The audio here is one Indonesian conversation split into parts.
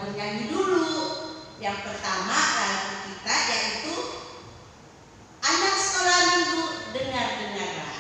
bernyanyi dulu. Yang pertama lagu kita yaitu Anak Sekolah Minggu, dengar-dengarlah.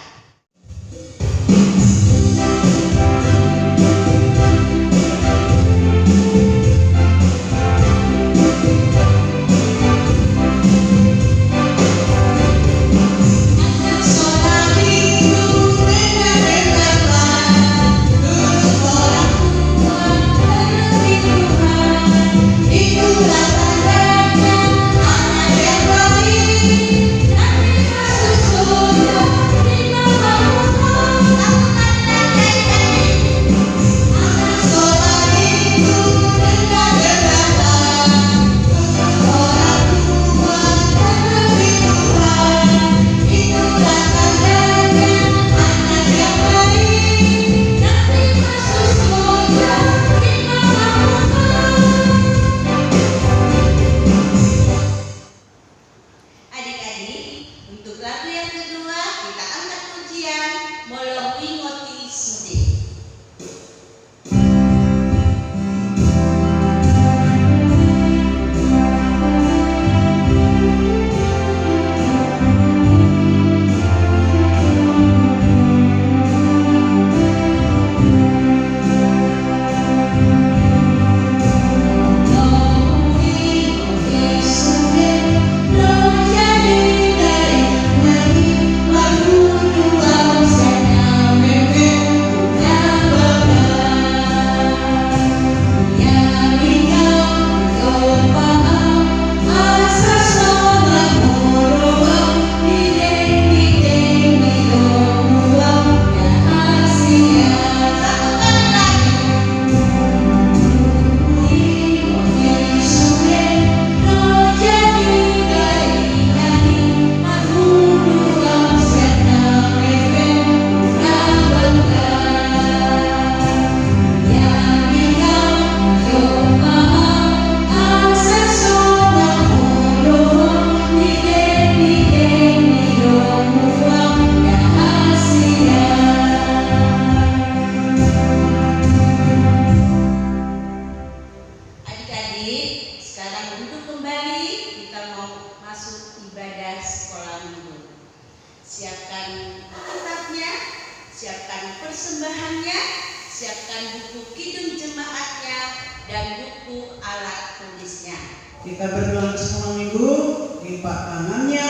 Siapkan kitabnya, siapkan persembahannya, siapkan buku kidung jemaatnya, dan buku alat tulisnya. Kita berdoa sekolah minggu, lipat tangannya,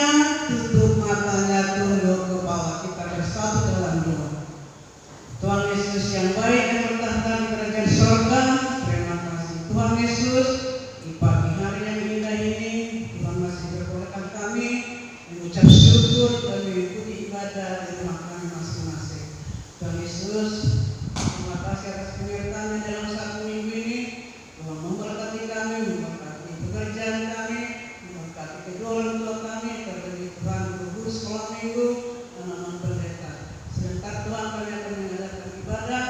tutup matanya, tunduk kepala, kita bersatu dalam doa. Tuhan Yesus yang baik yang bertahta di kerajaan surga, terima kasih Tuhan Yesus di pagi hari yang indah ini. Tuhan masih berkatan kami mengucap syukur dan mengikuti ibadah di rumah kami masing-masing. Tuhan Yesus, terima kasih atas penyertaan dalam satu minggu ini. Tuhan memberkati kami, memberkati pekerjaan kami, memberkati kedua orang tua kami, terlebih Tuhan guru sekolah minggu dan anak pendeta. Sebentar Tuhan kami akan mengadakan ibadah,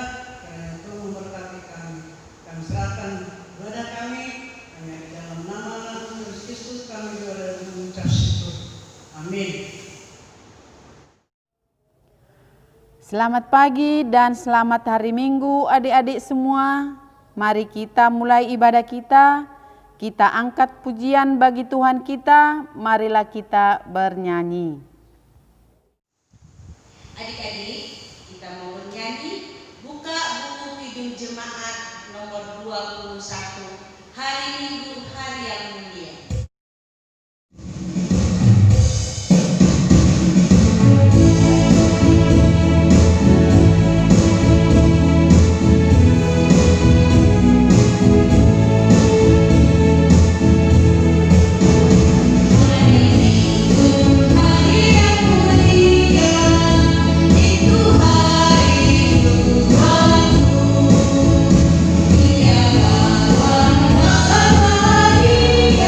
karena itu memberkati kami. Kami serahkan ibadah kami hanya di dalam nama Tuhan Yesus kami berdoa dan mengucap syukur. Amin. Selamat pagi dan selamat hari Minggu adik-adik semua. Mari kita mulai ibadah kita. Kita angkat pujian bagi Tuhan kita. Marilah kita bernyanyi. Adik-adik, kita mau bernyanyi. Buka buku kidung jemaat nomor 21. Hari Minggu, hari yang mulia. Yeah.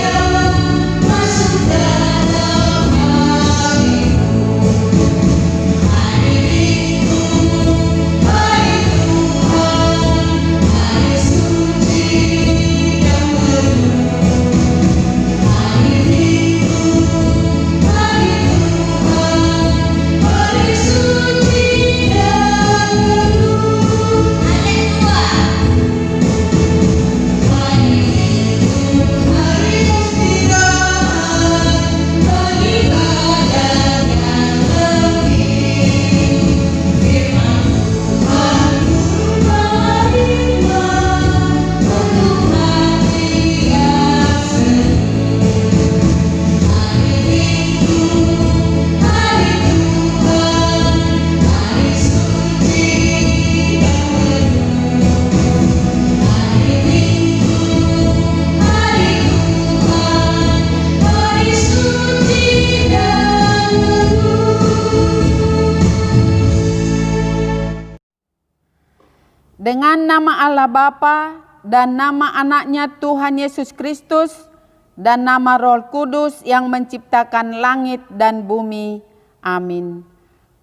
Dengan nama Allah Bapa dan nama anaknya Tuhan Yesus Kristus dan nama Roh Kudus yang menciptakan langit dan bumi. Amin.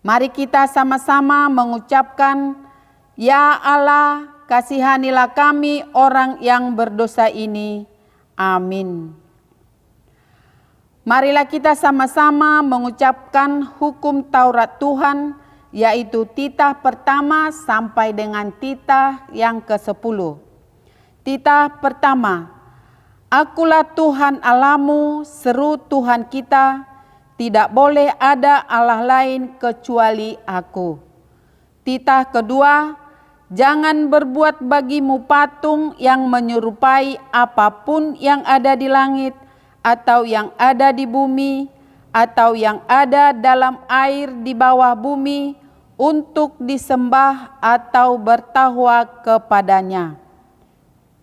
Mari kita sama-sama mengucapkan, Ya Allah, kasihanilah kami orang yang berdosa ini. Amin. Marilah kita sama-sama mengucapkan hukum Taurat Tuhan, yaitu titah pertama sampai dengan titah yang ke-10. Titah pertama, Akulah Tuhan Allahmu, seru Tuhan kita, tidak boleh ada Allah lain kecuali Aku. Titah kedua, jangan berbuat bagimu patung yang menyerupai apapun yang ada di langit, atau yang ada di bumi, atau yang ada dalam air di bawah bumi, untuk disembah atau bertakwa kepadanya.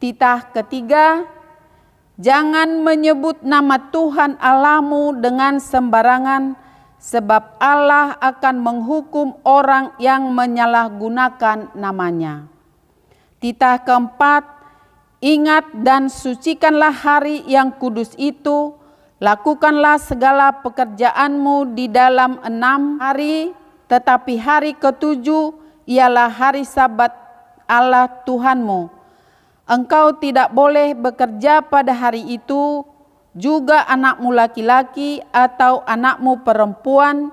Titah ketiga, jangan menyebut nama Tuhan Allahmu dengan sembarangan, sebab Allah akan menghukum orang yang menyalahgunakan namanya. Titah keempat, ingat dan sucikanlah hari yang kudus itu, lakukanlah segala pekerjaanmu di dalam 6 hari, tetapi hari ke-7 ialah hari Sabat Allah Tuhanmu. Engkau tidak boleh bekerja pada hari itu, juga anakmu laki-laki atau anakmu perempuan,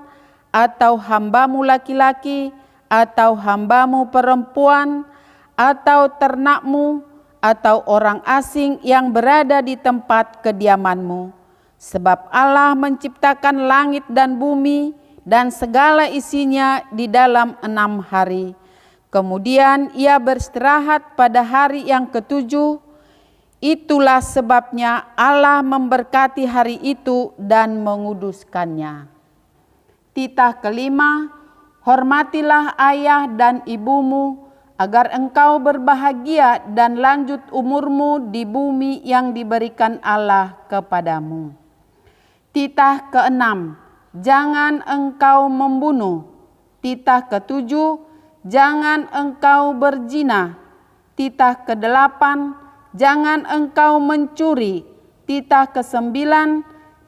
atau hambamu laki-laki atau hambamu perempuan, atau ternakmu, atau orang asing yang berada di tempat kediamanmu. Sebab Allah menciptakan langit dan bumi dan segala isinya di dalam 6 hari. Kemudian ia beristirahat pada hari yang ke-7. Itulah sebabnya Allah memberkati hari itu dan menguduskannya. Titah kelima, hormatilah ayah dan ibumu, agar engkau berbahagia dan lanjut umurmu di bumi yang diberikan Allah kepadamu. Titah keenam, jangan engkau membunuh. Titah ketujuh, jangan engkau berzina. Titah ke-8, jangan engkau mencuri. Titah ke-9,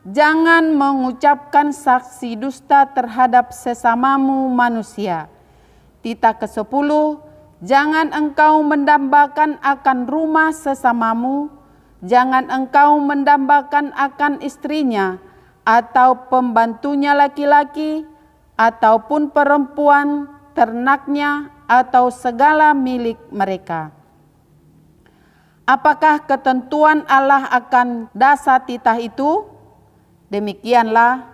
jangan mengucapkan saksi dusta terhadap sesamamu manusia. Titah ke-10, jangan engkau mendambakan akan rumah sesamamu. Jangan engkau mendambakan akan istrinya, atau pembantunya laki-laki, ataupun perempuan, ternaknya, atau segala milik mereka. Apakah ketentuan Allah akan dasar titah itu? Demikianlah,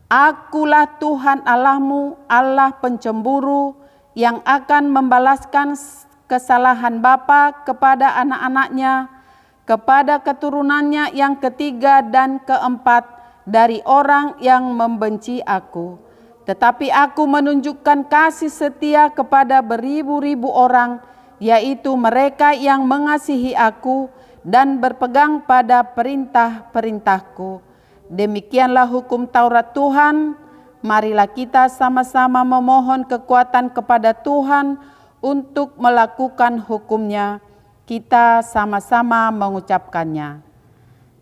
Akulah Tuhan Allahmu, Allah pencemburu, yang akan membalaskan kesalahan bapa kepada anak-anaknya, kepada keturunannya yang ketiga dan keempat dari orang yang membenci Aku. Tetapi Aku menunjukkan kasih setia kepada beribu-ribu orang, yaitu mereka yang mengasihi Aku dan berpegang pada perintah-perintahku. Demikianlah hukum Taurat Tuhan. Marilah kita sama-sama memohon kekuatan kepada Tuhan untuk melakukan hukumnya. Kita sama-sama mengucapkannya.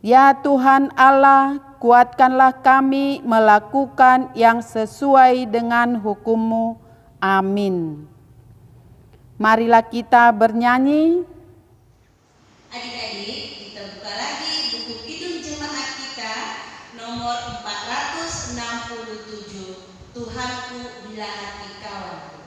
Ya Tuhan Allah, kuatkanlah kami melakukan yang sesuai dengan hukum-Mu. Amin. Marilah kita bernyanyi. Adik-adik, kita buka lagi buku Kidung Jemaat kita nomor 467. Tuhanku bila hati kawanku.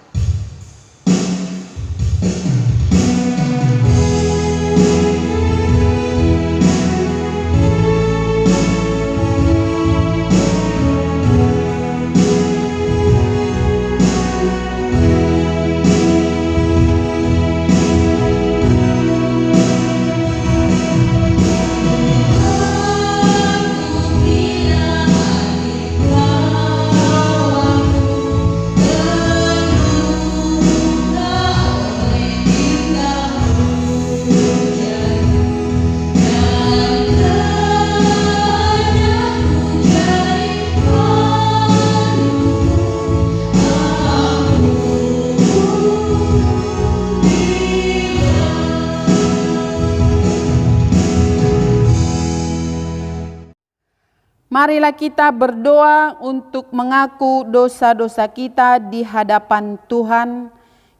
Marilah kita berdoa untuk mengaku dosa-dosa kita di hadapan Tuhan.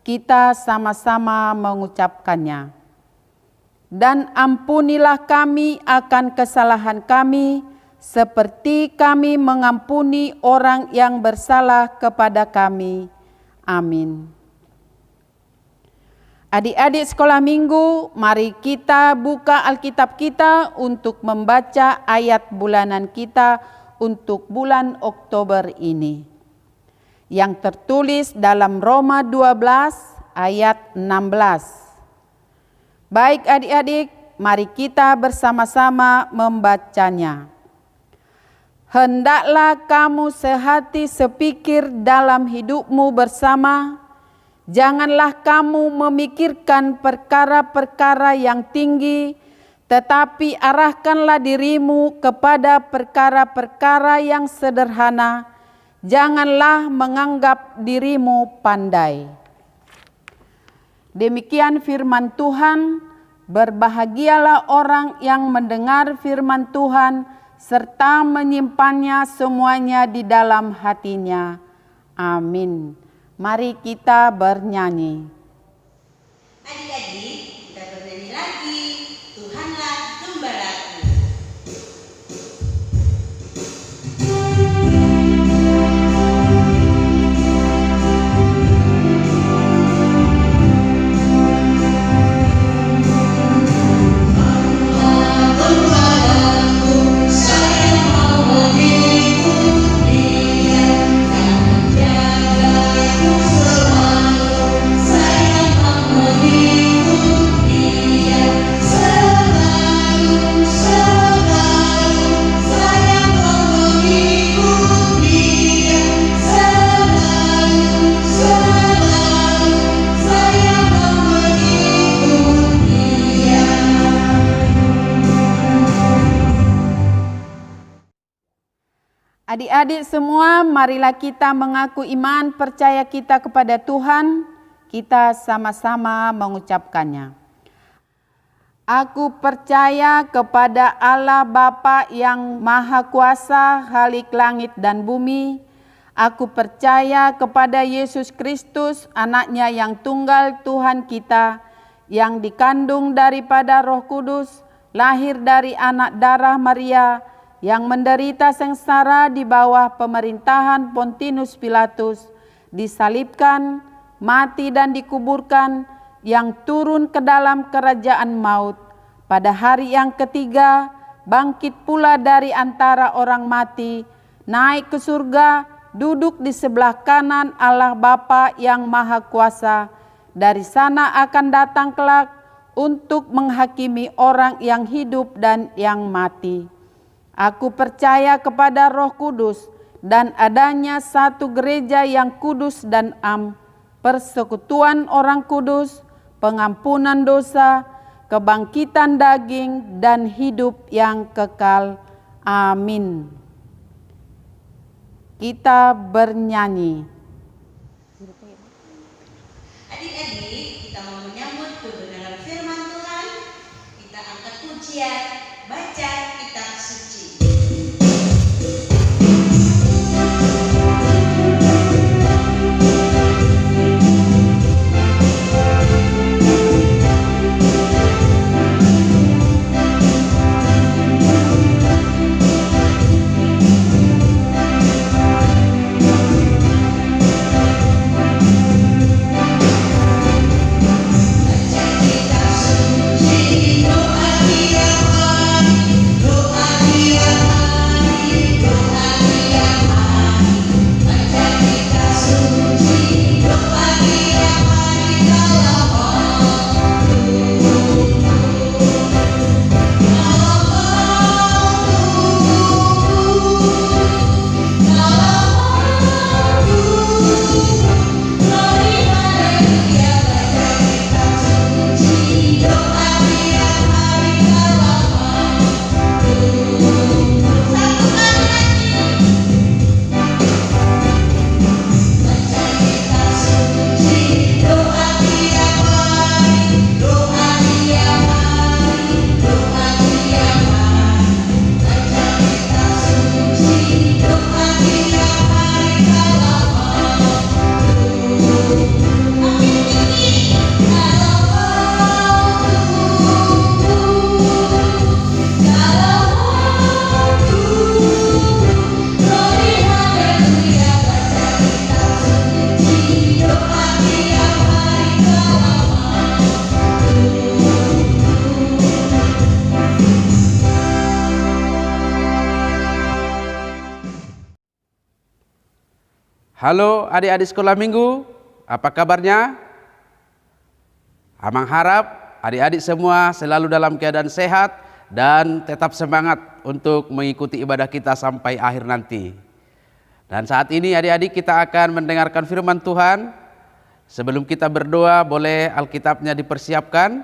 Kita sama-sama mengucapkannya. Dan ampunilah kami akan kesalahan kami, seperti kami mengampuni orang yang bersalah kepada kami. Amin. Adik-adik sekolah minggu, mari kita buka Alkitab kita untuk membaca ayat bulanan kita untuk bulan Oktober ini. Yang tertulis dalam Roma 12 ayat 16. Baik adik-adik, mari kita bersama-sama membacanya. Hendaklah kamu sehati sepikir dalam hidupmu bersama. Janganlah kamu memikirkan perkara-perkara yang tinggi, tetapi arahkanlah dirimu kepada perkara-perkara yang sederhana. Janganlah menganggap dirimu pandai. Demikian firman Tuhan. Berbahagialah orang yang mendengar firman Tuhan serta menyimpannya semuanya di dalam hatinya. Amin. Mari kita bernyanyi. Adik-adik, kita bernyanyi lagi. Tuhanlah gembalaku. Adik-adik semua, marilah kita mengaku iman percaya kita kepada Tuhan. Kita sama-sama mengucapkannya. Aku percaya kepada Allah Bapa yang Maha Kuasa, Khalik langit dan bumi. Aku percaya kepada Yesus Kristus, anaknya yang tunggal Tuhan kita, yang dikandung daripada Roh Kudus, lahir dari anak darah Maria, yang menderita sengsara di bawah pemerintahan Pontius Pilatus, disalibkan, mati dan dikuburkan, yang turun ke dalam kerajaan maut. Pada hari yang ketiga, bangkit pula dari antara orang mati, naik ke surga, duduk di sebelah kanan Allah Bapa yang Maha Kuasa. Dari sana akan datang kelak untuk menghakimi orang yang hidup dan yang mati. Aku percaya kepada Roh Kudus dan adanya satu gereja yang kudus dan persekutuan orang kudus, pengampunan dosa, kebangkitan daging, dan hidup yang kekal. Amin. Kita bernyanyi. Adik-adik, kita mau menyambut kebenaran firman Tuhan. Kita angkat pujian, baca kitab suci. Doa tiap hari Halo adik-adik sekolah minggu, apa kabarnya? Amang harap adik-adik semua selalu dalam keadaan sehat dan tetap semangat untuk mengikuti ibadah kita sampai akhir nanti. Dan saat ini adik-adik kita akan mendengarkan firman Tuhan. Sebelum kita berdoa, boleh Alkitabnya dipersiapkan.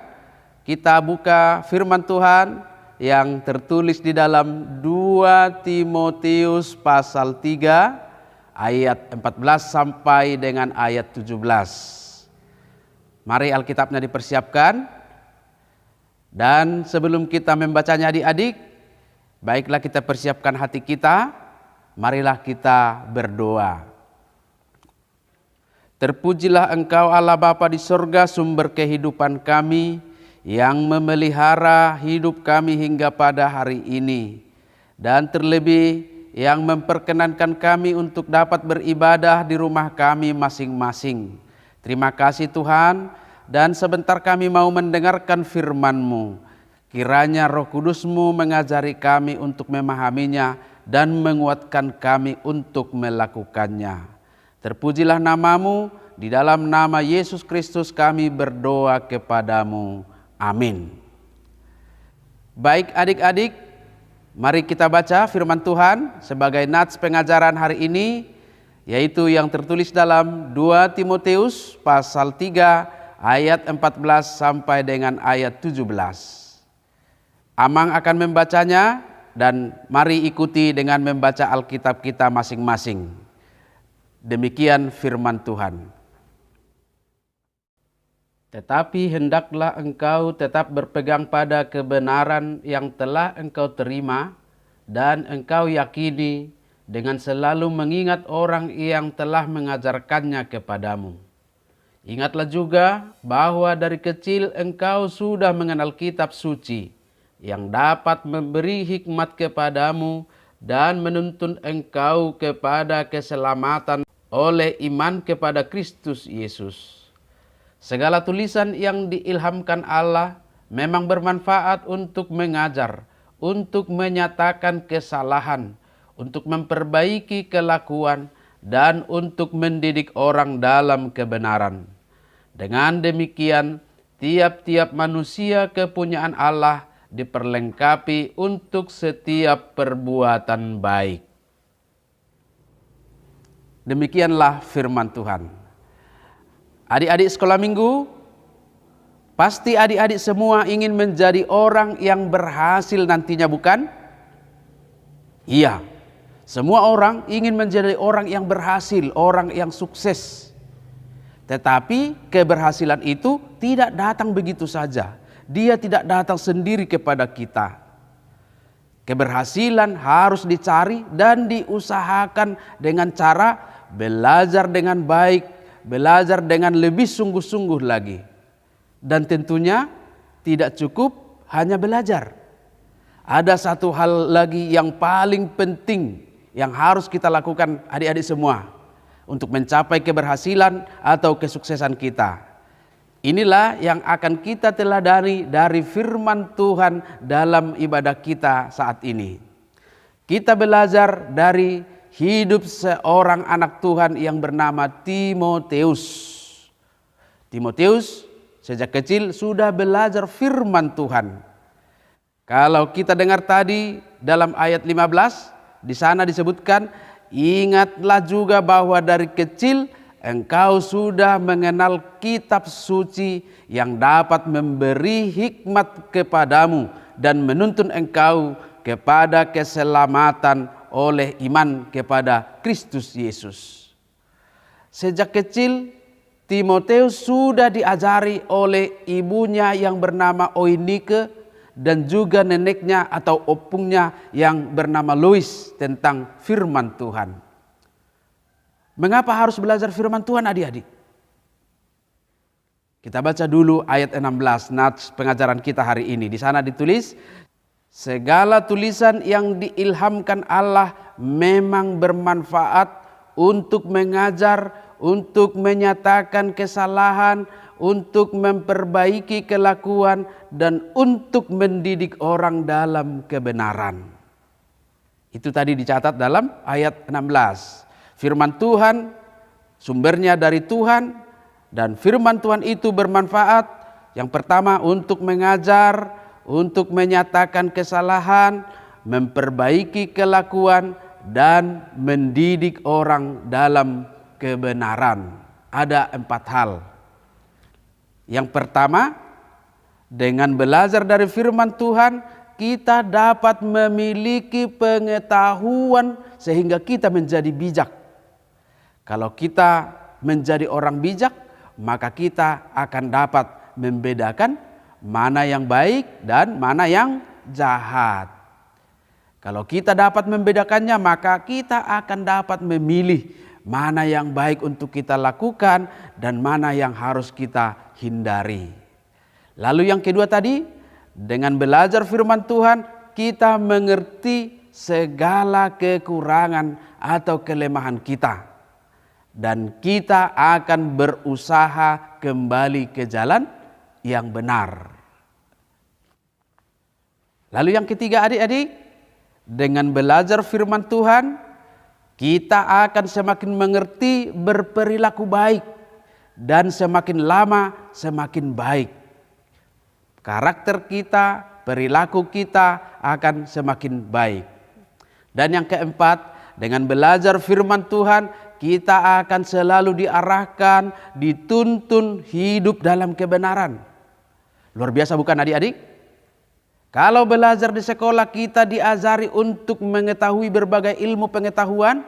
Kita buka firman Tuhan yang tertulis di dalam 2 Timotius pasal 3 ayat 14 sampai dengan ayat 17. Mari Alkitabnya dipersiapkan. Dan sebelum kita membacanya adik-adik, baiklah kita persiapkan hati kita. Marilah kita berdoa. Terpujilah Engkau Allah Bapa di sorga, sumber kehidupan kami, yang memelihara hidup kami hingga pada hari ini. Dan terlebih yang memperkenankan kami untuk dapat beribadah di rumah kami masing-masing. Terima kasih Tuhan, dan sebentar kami mau mendengarkan firman-Mu. Kiranya Roh Kudus-Mu mengajari kami untuk memahaminya dan menguatkan kami untuk melakukannya. Terpujilah nama-Mu, di dalam nama Yesus Kristus kami berdoa kepadamu. Amin. Baik adik-adik, mari kita baca firman Tuhan sebagai nats pengajaran hari ini, yaitu yang tertulis dalam 2 Timotius pasal 3 ayat 14 sampai dengan ayat 17. Amang akan membacanya dan mari ikuti dengan membaca Alkitab kita masing-masing. Demikian firman Tuhan. Tetapi hendaklah engkau tetap berpegang pada kebenaran yang telah engkau terima dan engkau yakini, dengan selalu mengingat orang yang telah mengajarkannya kepadamu. Ingatlah juga bahwa dari kecil engkau sudah mengenal kitab suci yang dapat memberi hikmat kepadamu dan menuntun engkau kepada keselamatan oleh iman kepada Kristus Yesus. Segala tulisan yang diilhamkan Allah memang bermanfaat untuk mengajar, untuk menyatakan kesalahan, untuk memperbaiki kelakuan, dan untuk mendidik orang dalam kebenaran. Dengan demikian, tiap-tiap manusia kepunyaan Allah diperlengkapi untuk setiap perbuatan baik. Demikianlah firman Tuhan. Adik-adik sekolah minggu, pasti adik-adik semua ingin menjadi orang yang berhasil nantinya, bukan? Iya, semua orang ingin menjadi orang yang berhasil, orang yang sukses. Tetapi keberhasilan itu tidak datang begitu saja. Dia tidak datang sendiri kepada kita. Keberhasilan harus dicari dan diusahakan dengan cara belajar dengan baik, belajar dengan lebih sungguh-sungguh lagi. Dan tentunya tidak cukup hanya belajar. Ada satu hal lagi yang paling penting yang harus kita lakukan adik-adik semua untuk mencapai keberhasilan atau kesuksesan kita. Inilah yang akan kita teladani dari firman Tuhan dalam ibadah kita saat ini. Kita belajar dari hidup seorang anak Tuhan yang bernama Timotius. Timotius sejak kecil sudah belajar firman Tuhan. Kalau kita dengar tadi dalam ayat 15, di sana disebutkan, ingatlah juga bahwa dari kecil engkau sudah mengenal kitab suci yang dapat memberi hikmat kepadamu dan menuntun engkau kepada keselamatan oleh iman kepada Kristus Yesus. Sejak kecil Timotius sudah diajari oleh ibunya yang bernama Oinike dan juga neneknya atau opungnya yang bernama Lois tentang firman Tuhan. Mengapa harus belajar firman Tuhan adik-adik? Kita baca dulu ayat 16 nats pengajaran kita hari ini. Di sana ditulis, segala tulisan yang diilhamkan Allah memang bermanfaat untuk mengajar, untuk menyatakan kesalahan, untuk memperbaiki kelakuan, dan untuk mendidik orang dalam kebenaran. Itu tadi dicatat dalam ayat 16. Firman Tuhan Sumbernya dari Tuhan, dan firman Tuhan itu bermanfaat. Yang pertama untuk mengajar, untuk menyatakan kesalahan, memperbaiki kelakuan, dan mendidik orang dalam kebenaran. Ada 4 hal. Yang pertama, dengan belajar dari firman Tuhan, kita dapat memiliki pengetahuan sehingga kita menjadi bijak. Kalau kita menjadi orang bijak, maka kita akan dapat membedakan mana yang baik dan mana yang jahat. Kalau kita dapat membedakannya, maka kita akan dapat memilih mana yang baik untuk kita lakukan dan mana yang harus kita hindari. Lalu yang kedua tadi, dengan belajar firman Tuhan, kita mengerti segala kekurangan atau kelemahan kita. Dan kita akan berusaha kembali ke jalan yang benar. Lalu yang ketiga adik-adik, dengan belajar firman Tuhan, kita akan semakin mengerti berperilaku baik. Dan semakin lama semakin baik. Karakter kita, perilaku kita akan semakin baik. Dan yang keempat, dengan belajar firman Tuhan, kita akan selalu diarahkan, dituntun hidup dalam kebenaran. Luar biasa bukan adik-adik? Kalau belajar di sekolah kita diajari untuk mengetahui berbagai ilmu pengetahuan,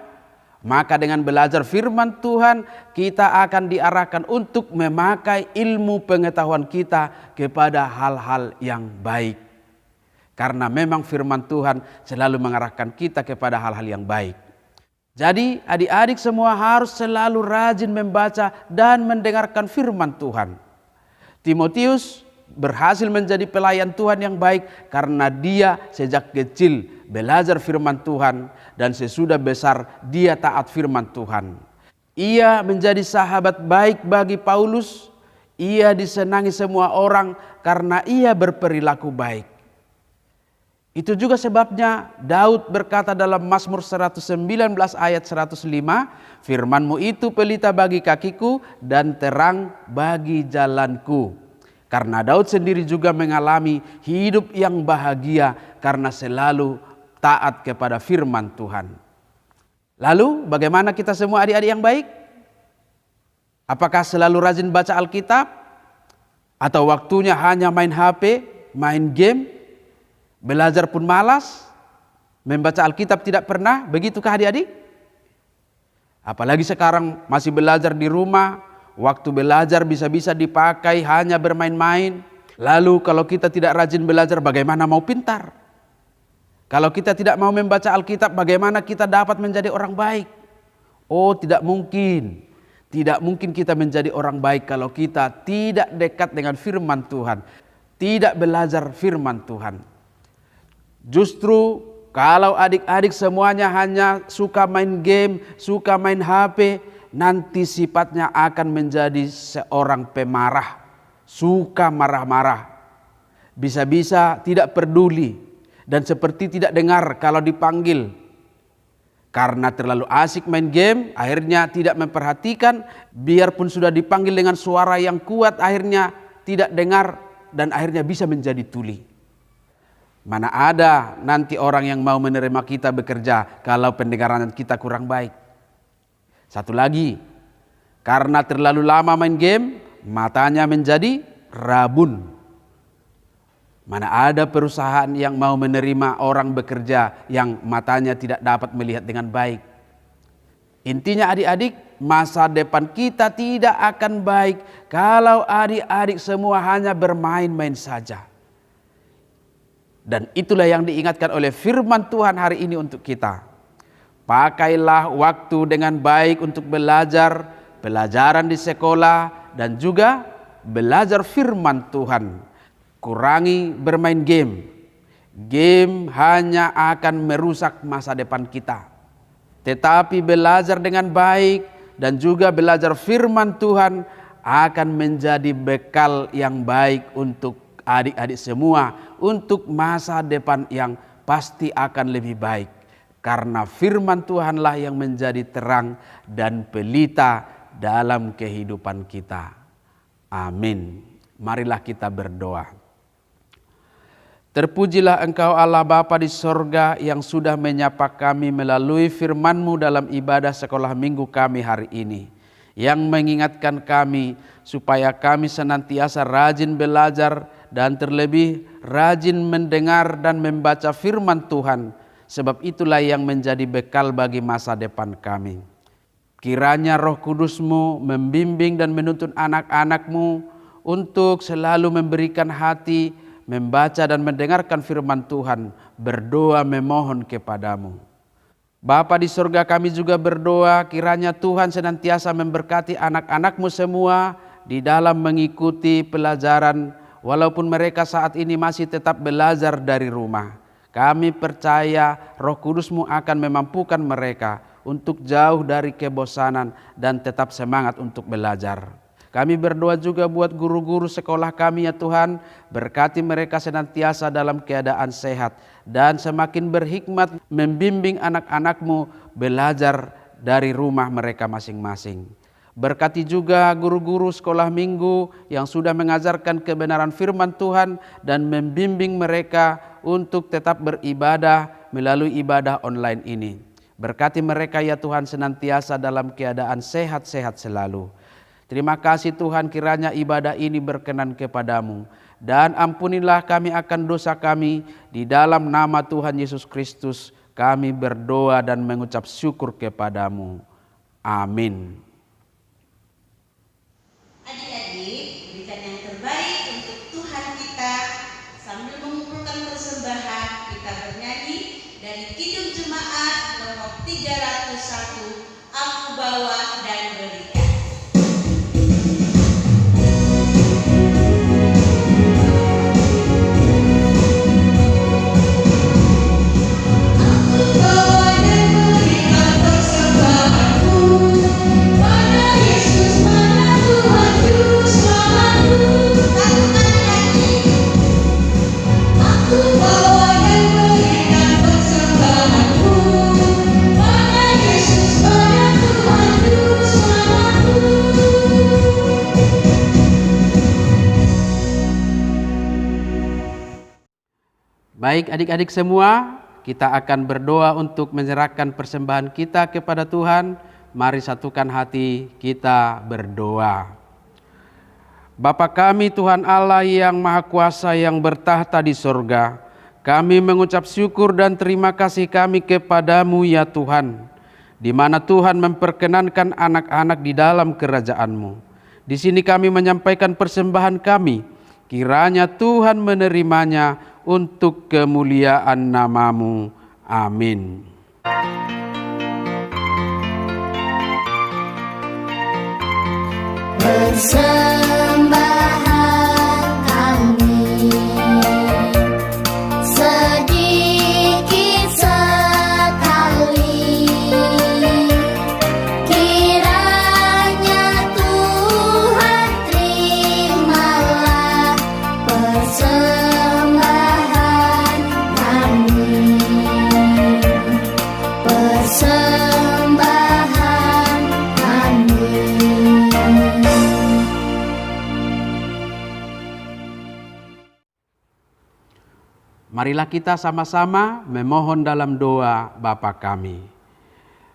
maka dengan belajar firman Tuhan kita akan diarahkan untuk memakai ilmu pengetahuan kita kepada hal-hal yang baik. Karena memang firman Tuhan selalu mengarahkan kita kepada hal-hal yang baik. Jadi adik-adik semua harus selalu rajin membaca dan mendengarkan firman Tuhan. Timotius berhasil menjadi pelayan Tuhan yang baik karena dia sejak kecil belajar firman Tuhan dan sesudah besar dia taat firman Tuhan. Ia menjadi sahabat baik bagi Paulus. Ia disenangi semua orang karena ia berperilaku baik. Itu juga sebabnya Daud berkata dalam Mazmur 119 ayat 105, firman-Mu itu pelita bagi kakiku dan terang bagi jalanku. Karena Daud sendiri juga mengalami hidup yang bahagia karena selalu taat kepada firman Tuhan. Lalu bagaimana kita semua adik-adik yang baik? Apakah selalu rajin baca Alkitab? Atau waktunya hanya main HP, main game? Belajar pun malas, membaca Alkitab tidak pernah, begitukah adik-adik? Apalagi sekarang masih belajar di rumah, waktu belajar bisa-bisa dipakai hanya bermain-main. Lalu kalau kita tidak rajin belajar, bagaimana mau pintar? Kalau kita tidak mau membaca Alkitab, bagaimana kita dapat menjadi orang baik? Oh, tidak mungkin. Tidak mungkin kita menjadi orang baik kalau kita tidak dekat dengan firman Tuhan, tidak belajar firman Tuhan. Justru kalau adik-adik semuanya hanya suka main game, suka main HP, nanti sifatnya akan menjadi seorang pemarah, suka marah-marah. Bisa-bisa tidak peduli dan seperti tidak dengar kalau dipanggil. Karena terlalu asik main game, akhirnya tidak memperhatikan, biarpun sudah dipanggil dengan suara yang kuat, akhirnya tidak dengar dan akhirnya bisa menjadi tuli. Mana ada nanti orang yang mau menerima kita bekerja kalau pendengaran kita kurang baik. Satu lagi, karena terlalu lama main game, matanya menjadi rabun. Mana ada perusahaan yang mau menerima orang bekerja yang matanya tidak dapat melihat dengan baik. Intinya adik-adik, masa depan kita tidak akan baik kalau adik-adik semua hanya bermain-main saja. Dan itulah yang diingatkan oleh firman Tuhan hari ini untuk kita. Pakailah waktu dengan baik untuk belajar, pelajaran di sekolah, dan juga belajar firman Tuhan. Kurangi bermain game. Game hanya akan merusak masa depan kita. Tetapi belajar dengan baik dan juga belajar firman Tuhan akan menjadi bekal yang baik untuk adik-adik semua, untuk masa depan yang pasti akan lebih baik. Karena firman Tuhanlah yang menjadi terang dan pelita dalam kehidupan kita. Amin. Marilah kita berdoa. Terpujilah Engkau Allah Bapa di sorga yang sudah menyapa kami melalui firman-Mu dalam ibadah sekolah minggu kami hari ini. Yang mengingatkan kami supaya kami senantiasa rajin belajar dan terlebih rajin mendengar dan membaca firman Tuhan. Sebab itulah yang menjadi bekal bagi masa depan kami. Kiranya Roh Kudus-Mu membimbing dan menuntun anak-anak-Mu untuk selalu memberikan hati, membaca dan mendengarkan firman Tuhan, berdoa memohon kepadamu. Bapa di surga, kami juga berdoa kiranya Tuhan senantiasa memberkati anak-anak-Mu semua di dalam mengikuti pelajaran walaupun mereka saat ini masih tetap belajar dari rumah. Kami percaya Roh Kudus-Mu akan memampukan mereka untuk jauh dari kebosanan dan tetap semangat untuk belajar. Kami berdoa juga buat guru-guru sekolah kami ya Tuhan, berkati mereka senantiasa dalam keadaan sehat dan semakin berhikmat membimbing anak-anak-Mu belajar dari rumah mereka masing-masing. Berkati juga guru-guru sekolah minggu yang sudah mengajarkan kebenaran firman Tuhan dan membimbing mereka untuk tetap beribadah melalui ibadah online ini. Berkati mereka ya Tuhan senantiasa dalam keadaan sehat-sehat selalu. Terima kasih Tuhan, kiranya ibadah ini berkenan kepadamu. Dan ampunilah kami akan dosa kami. Di dalam nama Tuhan Yesus Kristus kami berdoa dan mengucap syukur kepadamu. Amin. Adik-adik, berikan yang terbaik untuk Tuhan kita. Sambil mengumpulkan persembahan, kita bernyanyi dari Kidung Jemaat nomor 301, Aku Bawa dan Berikan. Baik adik-adik semua, kita akan berdoa untuk menyerahkan persembahan kita kepada Tuhan. Mari satukan hati kita berdoa. Bapa kami Tuhan Allah yang Maha Kuasa yang bertahta di sorga, kami mengucap syukur dan terima kasih kami kepadamu ya Tuhan, di mana Tuhan memperkenankan anak-anak di dalam kerajaan-Mu. Di sini kami menyampaikan persembahan kami, kiranya Tuhan menerimanya untuk kemuliaan nama-Mu. Amin. Persembahan kami sedikit sekali, kiranya Tuhan terimalah persembahan kami. Persembahan kami. Marilah kita sama-sama memohon dalam doa Bapa kami.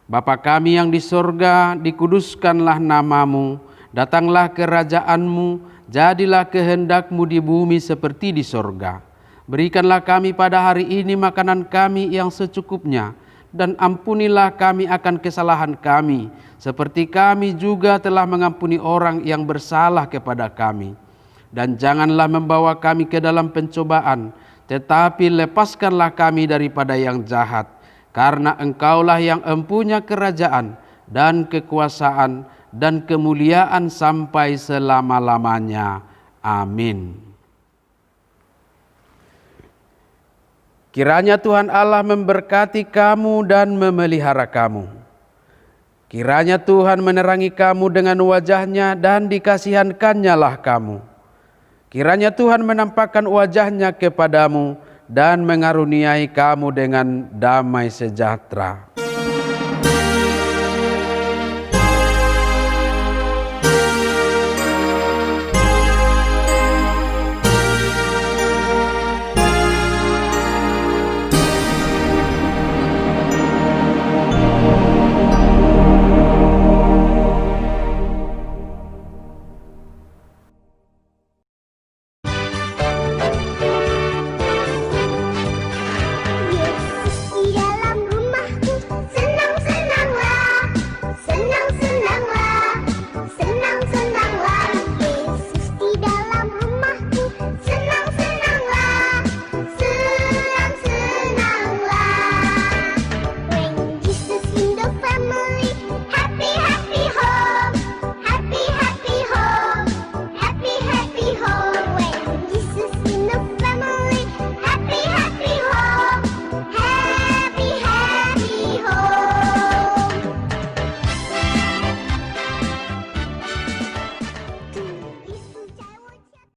Bapa kami yang di sorga, dikuduskanlah nama-Mu, datanglah kerajaan-Mu, jadilah kehendak-Mu di bumi seperti di sorga. Berikanlah kami pada hari ini makanan kami yang secukupnya, dan ampunilah kami akan kesalahan kami, seperti kami juga telah mengampuni orang yang bersalah kepada kami. Dan janganlah membawa kami ke dalam pencobaan, tetapi lepaskanlah kami daripada yang jahat, karena Engkaulah yang empunya kerajaan dan kekuasaan dan kemuliaan sampai selama-lamanya. Amin. Kiranya Tuhan Allah memberkati kamu dan memelihara kamu. Kiranya Tuhan menerangi kamu dengan wajah-Nya dan dikasihankan-Nya lah kamu. Kiranya Tuhan menampakkan wajah-Nya kepadamu dan mengaruniai kamu dengan damai sejahtera.